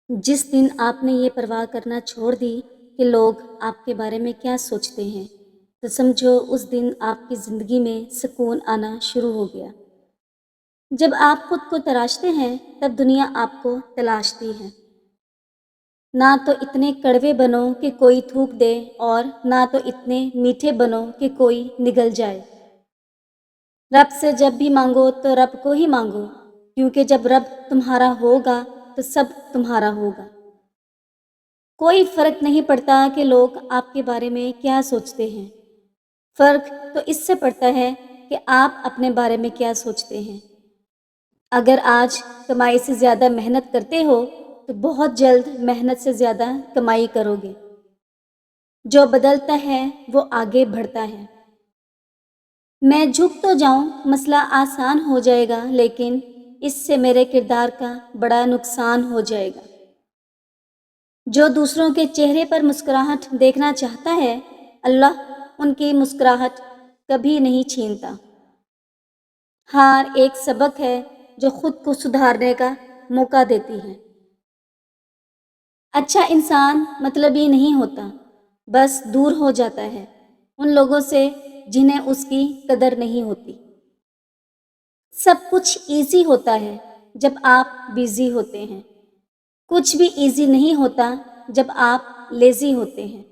جس دن آپ نے یہ پرواہ کرنا چھوڑ دی کہ لوگ آپ کے بارے میں کیا سوچتے ہیں، تو سمجھو اس دن آپ کی زندگی میں سکون آنا شروع ہو گیا۔ جب آپ خود کو تراشتے ہیں تب دنیا آپ کو تلاشتی ہے۔ نہ تو اتنے کڑوے بنو کہ کوئی تھوک دے، اور نہ تو اتنے میٹھے بنو کہ کوئی نگل جائے۔ رب سے جب بھی مانگو تو رب کو ہی مانگو، کیونکہ جب رب تمہارا ہوگا تو سب تمہارا ہوگا۔ کوئی فرق نہیں پڑتا کہ لوگ آپ کے بارے میں کیا سوچتے ہیں، فرق تو اس سے پڑتا ہے کہ آپ اپنے بارے میں کیا سوچتے ہیں۔ اگر آج کمائی سے زیادہ محنت کرتے ہو تو بہت جلد محنت سے زیادہ کمائی کرو گے۔ جو بدلتا ہے وہ آگے بڑھتا ہے۔ میں جھک تو جاؤں مسئلہ آسان ہو جائے گا، لیکن اس سے میرے کردار کا بڑا نقصان ہو جائے گا۔ جو دوسروں کے چہرے پر مسکراہٹ دیکھنا چاہتا ہے، اللہ ان کی مسکراہٹ کبھی نہیں چھینتا۔ ہار ایک سبق ہے جو خود کو سدھارنے کا موقع دیتی ہے۔ اچھا انسان مطلبی نہیں ہوتا، بس دور ہو جاتا ہے ان لوگوں سے جنہیں اس کی قدر نہیں ہوتی۔ سب کچھ ایزی ہوتا ہے جب آپ بیزی ہوتے ہیں، کچھ بھی ایزی نہیں ہوتا جب آپ لیزی ہوتے ہیں۔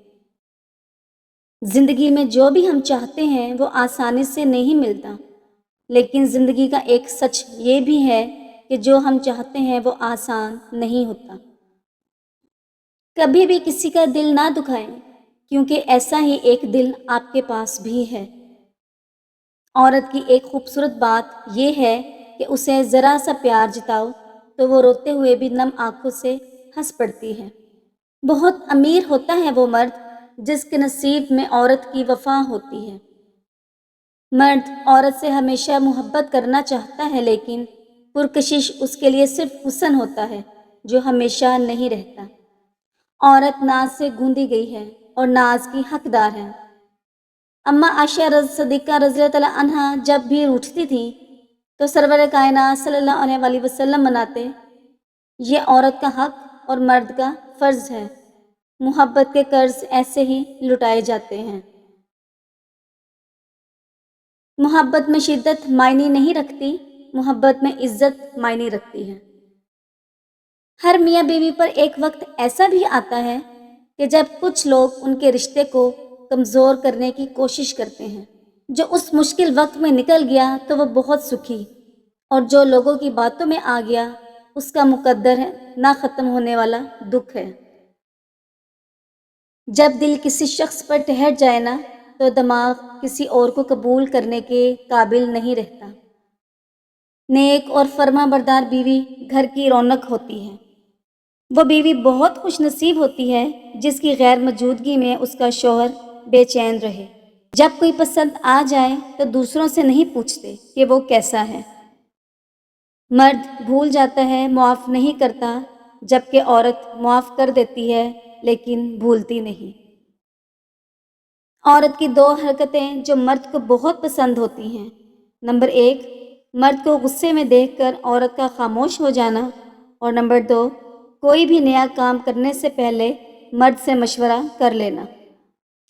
زندگی میں جو بھی ہم چاہتے ہیں وہ آسانی سے نہیں ملتا، لیکن زندگی کا ایک سچ یہ بھی ہے کہ جو ہم چاہتے ہیں وہ آسان نہیں ہوتا۔ کبھی بھی کسی کا دل نہ دکھائیں، کیونکہ ایسا ہی ایک دل آپ کے پاس بھی ہے۔ عورت کی ایک خوبصورت بات یہ ہے کہ اسے ذرا سا پیار جتاؤ تو وہ روتے ہوئے بھی نم آنکھوں سے ہنس پڑتی ہے۔ بہت امیر ہوتا ہے وہ مرد جس کے نصیب میں عورت کی وفا ہوتی ہے۔ مرد عورت سے ہمیشہ محبت کرنا چاہتا ہے، لیکن پرکشش اس کے لیے صرف حسن ہوتا ہے جو ہمیشہ نہیں رہتا۔ عورت ناز سے گوندی گئی ہے اور ناز کی حقدار ہے۔ اماں عائشہ صدیقہ رضی اللہ تعالیٰ عنہا جب بھی روٹھتی تھیں تو سرور کائنات صلی اللہ علیہ وآلہ وسلم مناتے، یہ عورت کا حق اور مرد کا فرض ہے۔ محبت کے قرض ایسے ہی لٹائے جاتے ہیں۔ محبت میں شدت معنی نہیں رکھتی، محبت میں عزت معنی رکھتی ہے۔ ہر میاں بیوی پر ایک وقت ایسا بھی آتا ہے کہ جب کچھ لوگ ان کے رشتے کو کمزور کرنے کی کوشش کرتے ہیں۔ جو اس مشکل وقت میں نکل گیا تو وہ بہت سکھی، اور جو لوگوں کی باتوں میں آ گیا اس کا مقدر ہے نہ ختم ہونے والا دکھ ہے۔ جب دل کسی شخص پر ٹھہر جائے نا تو دماغ کسی اور کو قبول کرنے کے قابل نہیں رہتا۔ نیک اور فرما بردار بیوی گھر کی رونق ہوتی ہے۔ وہ بیوی بہت خوش نصیب ہوتی ہے جس کی غیر موجودگی میں اس کا شوہر بے چین رہے۔ جب کوئی پسند آ جائے تو دوسروں سے نہیں پوچھتے کہ وہ کیسا ہے۔ مرد بھول جاتا ہے، معاف نہیں کرتا، جبکہ عورت معاف کر دیتی ہے لیکن بھولتی نہیں۔ عورت کی دو حرکتیں جو مرد کو بہت پسند ہوتی ہیں۔ نمبر 1، مرد کو غصے میں دیکھ کر عورت کا خاموش ہو جانا، اور نمبر 2، کوئی بھی نیا کام کرنے سے پہلے مرد سے مشورہ کر لینا۔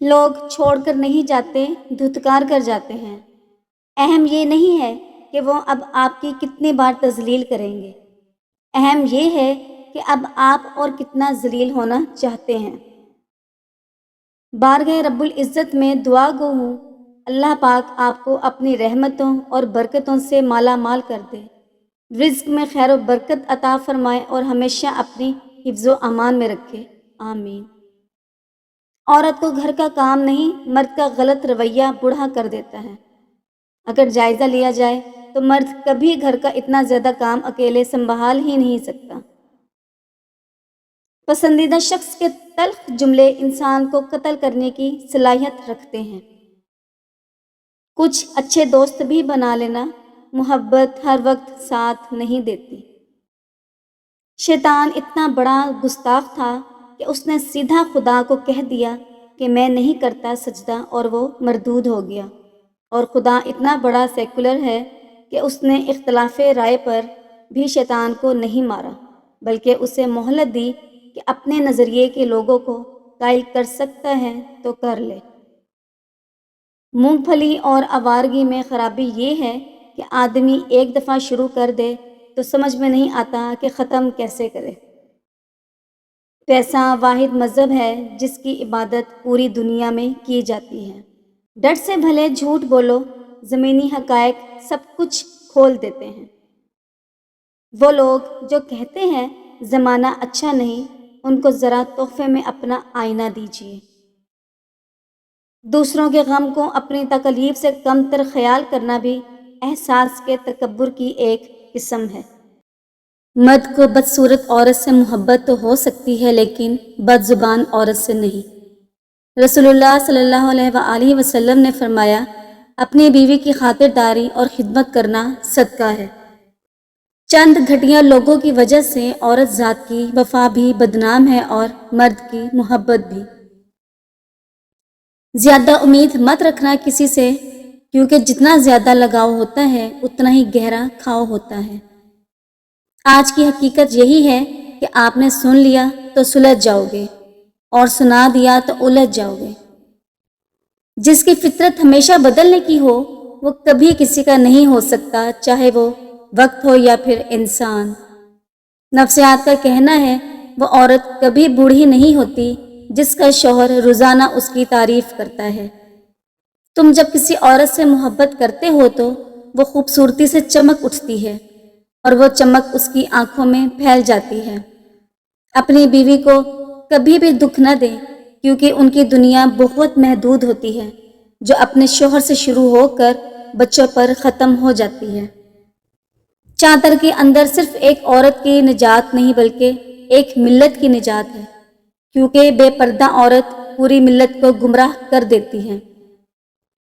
لوگ چھوڑ کر نہیں جاتے، دھتکار کر جاتے ہیں۔ اہم یہ نہیں ہے کہ وہ اب آپ کی کتنی بار تذلیل کریں گے، اہم یہ ہے کہ اب آپ اور کتنا ذلیل ہونا چاہتے ہیں۔ بارگاہ رب العزت میں دعا گو ہوں، اللہ پاک آپ کو اپنی رحمتوں اور برکتوں سے مالا مال کر دے، رزق میں خیر و برکت عطا فرمائے اور ہمیشہ اپنی حفظ و امان میں رکھے، آمین۔ عورت کو گھر کا کام نہیں، مرد کا غلط رویہ بوڑھا کر دیتا ہے۔ اگر جائزہ لیا جائے تو مرد کبھی گھر کا اتنا زیادہ کام اکیلے سنبھال ہی نہیں سکتا۔ پسندیدہ شخص کے تلخ جملے انسان کو قتل کرنے کی صلاحیت رکھتے ہیں۔ کچھ اچھے دوست بھی بنا لینا، محبت ہر وقت ساتھ نہیں دیتی۔ شیطان اتنا بڑا گستاخ تھا کہ اس نے سیدھا خدا کو کہہ دیا کہ میں نہیں کرتا سجدہ، اور وہ مردود ہو گیا۔ اور خدا اتنا بڑا سیکولر ہے کہ اس نے اختلاف رائے پر بھی شیطان کو نہیں مارا۔ بلکہ اسے مہلت دی کہ اپنے نظریے کے لوگوں کو قائل کر سکتا ہے تو کر لے۔ مونگ پھلی اور آوارگی میں خرابی یہ ہے کہ آدمی ایک دفعہ شروع کر دے تو سمجھ میں نہیں آتا کہ ختم کیسے کرے۔ پیسہ واحد مذہب ہے جس کی عبادت پوری دنیا میں کی جاتی ہے۔ ڈٹ سے بھلے جھوٹ بولو، زمینی حقائق سب کچھ کھول دیتے ہیں۔ وہ لوگ جو کہتے ہیں زمانہ اچھا نہیں، ان کو ذرا تحفے میں اپنا آئینہ دیجیے۔ دوسروں کے غم کو اپنی تکلیف سے کم تر خیال کرنا بھی احساس کے تکبر کی ایک قسم ہے۔ مرد کو بدصورت عورت سے محبت تو ہو سکتی ہے لیکن بد زبان عورت سے نہیں۔ رسول اللہ صلی اللہ علیہ وآلہ وسلم نے فرمایا، اپنی بیوی کی خاطرداری اور خدمت کرنا صدقہ ہے۔ چند گھٹیا لوگوں کی وجہ سے عورت ذات کی وفا بھی بدنام ہے اور مرد کی محبت بھی۔ زیادہ امید مت رکھنا کسی سے، کیونکہ جتنا زیادہ لگاؤ ہوتا ہے اتنا ہی گہرا کھاؤ ہوتا ہے۔ آج کی حقیقت یہی ہے کہ آپ نے سن لیا تو سلجھ جاؤ گے اور سنا دیا تو الجھ جاؤ گے۔ جس کی فطرت ہمیشہ بدلنے کی ہو وہ کبھی کسی کا نہیں ہو سکتا، چاہے وہ وقت ہو یا پھر انسان۔ نفسیات کا کہنا ہے وہ عورت کبھی بوڑھی نہیں ہوتی جس کا شوہر روزانہ اس کی تعریف کرتا ہے۔ تم جب کسی عورت سے محبت کرتے ہو تو وہ خوبصورتی سے چمک اٹھتی ہے اور وہ چمک اس کی آنکھوں میں پھیل جاتی ہے۔ اپنی بیوی کو کبھی بھی دکھ نہ دیں، کیونکہ ان کی دنیا بہت محدود ہوتی ہے جو اپنے شوہر سے شروع ہو کر بچوں پر ختم ہو جاتی ہے۔ چادر کے اندر صرف ایک عورت کی نجات نہیں بلکہ ایک ملت کی نجات ہے، کیونکہ بے پردہ عورت پوری ملت کو گمراہ کر دیتی ہے۔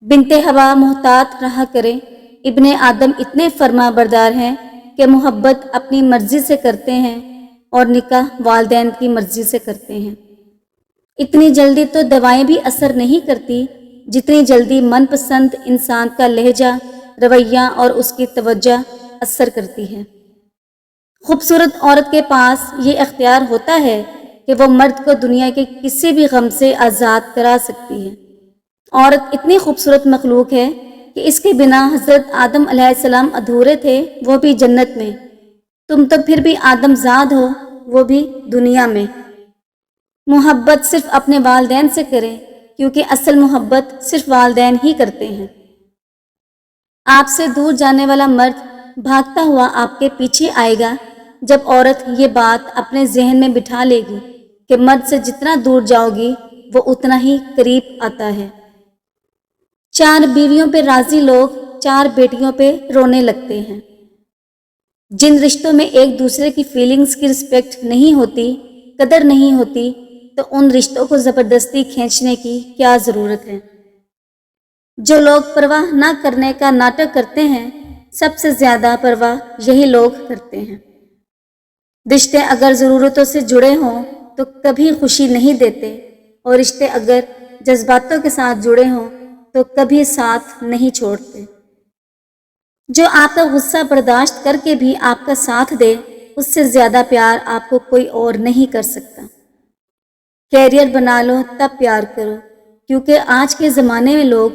بنت حوا محتاط رہا کریں، ابن آدم اتنے فرما بردار ہیں کہ محبت اپنی مرضی سے کرتے ہیں اور نکاح والدین کی مرضی سے کرتے ہیں۔ اتنی جلدی تو دوائیں بھی اثر نہیں کرتی جتنی جلدی من پسند انسان کا لہجہ، رویہ اور اس کی توجہ اثر کرتی ہے۔ خوبصورت عورت کے پاس یہ اختیار ہوتا ہے کہ وہ مرد کو دنیا کے کسی بھی غم سے آزاد کرا سکتی ہے۔ عورت اتنی خوبصورت مخلوق ہے کہ اس کے بنا حضرت آدم علیہ السلام ادھورے تھے، وہ بھی جنت میں۔ تم تو پھر بھی آدم زاد ہو، وہ بھی دنیا میں۔ محبت صرف اپنے والدین سے کریں، کیونکہ اصل محبت صرف والدین ہی کرتے ہیں۔ آپ سے دور جانے والا مرد بھاگتا ہوا آپ کے پیچھے آئے گا جب عورت یہ بات اپنے ذہن میں بٹھا لے گی کہ مرد سے جتنا دور جاؤ گی وہ اتنا ہی قریب آتا ہے۔ 4 بیویوں پہ راضی لوگ 4 بیٹیوں پہ رونے لگتے ہیں۔ جن رشتوں میں ایک دوسرے کی فیلنگز کی رسپیکٹ نہیں ہوتی، قدر نہیں ہوتی، تو ان رشتوں کو زبردستی کھینچنے کی کیا ضرورت ہے؟ جو لوگ پرواہ نہ کرنے کا ناٹک کرتے ہیں، سب سے زیادہ پرواہ یہی لوگ کرتے ہیں۔ رشتے اگر ضرورتوں سے جڑے ہوں تو کبھی خوشی نہیں دیتے، اور رشتے اگر جذباتوں کے ساتھ جڑے ہوں تو کبھی ساتھ نہیں چھوڑتے۔ جو آپ کا غصہ برداشت کر کے بھی آپ کا ساتھ دے، اس سے زیادہ پیار آپ کو کوئی اور نہیں کر سکتا۔ کیریئر بنا لو تب پیار کرو، کیونکہ آج کے زمانے میں لوگ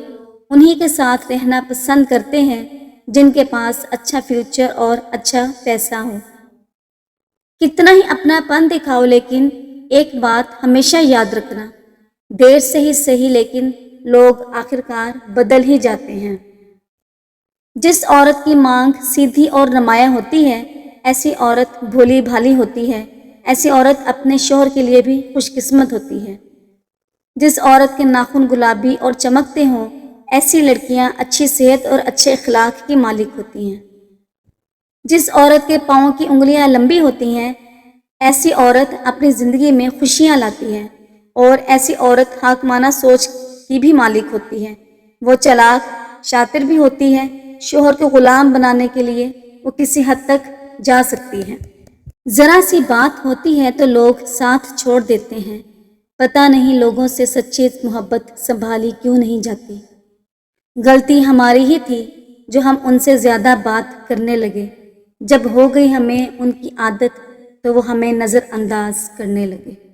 انہی کے ساتھ رہنا پسند کرتے ہیں جن کے پاس اچھا فیوچر اور اچھا پیسہ ہو۔ کتنا ہی اپنا پن دکھاؤ لیکن ایک بات ہمیشہ یاد رکھنا، دیر سے ہی صحیح لیکن لوگ آخرکار بدل ہی جاتے ہیں۔ جس عورت کی مانگ سیدھی اور نمایاں ہوتی ہے، ایسی عورت بھولی بھالی ہوتی ہے، ایسی عورت اپنے شوہر کے لیے بھی خوش قسمت ہوتی ہے۔ جس عورت کے ناخن گلابی اور چمکتے ہوں، ایسی لڑکیاں اچھی صحت اور اچھے اخلاق کی مالک ہوتی ہیں۔ جس عورت کے پاؤں کی انگلیاں لمبی ہوتی ہیں، ایسی عورت اپنی زندگی میں خوشیاں لاتی ہے، اور ایسی عورت حاکمانہ سوچ کی بھی مالک ہوتی ہے۔ وہ چالاک، شاطر بھی ہوتی ہے، شوہر کو غلام بنانے کے لیے وہ کسی حد تک جا سکتی ہے۔ ذرا سی بات ہوتی ہے تو لوگ ساتھ چھوڑ دیتے ہیں، پتہ نہیں لوگوں سے سچی محبت سنبھالی کیوں نہیں جاتی۔ غلطی ہماری ہی تھی جو ہم ان سے زیادہ بات کرنے لگے۔ جب ہو گئی ہمیں ان کی عادت تو وہ ہمیں نظر انداز کرنے لگے۔